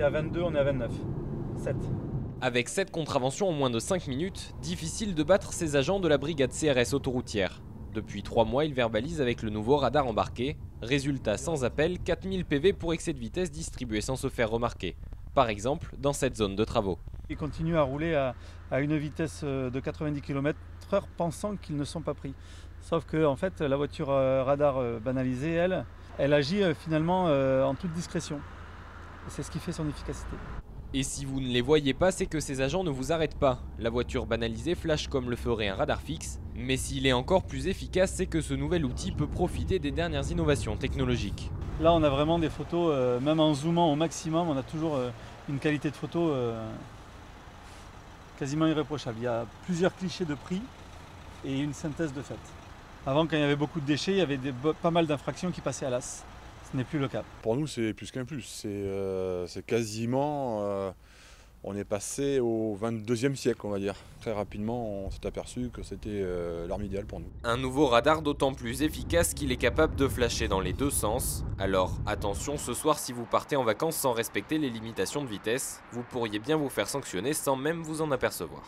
était à 22, on est à 29. 7. Avec 7 contraventions en moins de 5 minutes, difficile de battre ces agents de la brigade CRS autoroutière. Depuis 3 mois, ils verbalisent avec le nouveau radar embarqué. Résultat sans appel, 4000 PV pour excès de vitesse distribués sans se faire remarquer. Par exemple, dans cette zone de travaux. Ils continuent à rouler à une vitesse de 90 km/h pensant qu'ils ne sont pas pris. Sauf que en fait, la voiture radar banalisée, elle agit finalement en toute discrétion. Et c'est ce qui fait son efficacité. Et si vous ne les voyez pas, c'est que ces agents ne vous arrêtent pas. La voiture banalisée flash comme le ferait un radar fixe. Mais s'il est encore plus efficace, c'est que ce nouvel outil peut profiter des dernières innovations technologiques. Là, on a vraiment des photos, même en zoomant au maximum, on a toujours une qualité de photo quasiment irréprochable. Il y a plusieurs clichés de prix et une synthèse de fait. Avant, quand il y avait beaucoup de déchets, il y avait pas mal d'infractions qui passaient à l'as. Ce n'est plus le cas. Pour nous, c'est plus qu'un plus. C'est quasiment... on est passé au 22e siècle, on va dire. Très rapidement, on s'est aperçu que c'était l'arme idéale pour nous. Un nouveau radar d'autant plus efficace qu'il est capable de flasher dans les deux sens. Alors attention, ce soir, si vous partez en vacances sans respecter les limitations de vitesse, vous pourriez bien vous faire sanctionner sans même vous en apercevoir.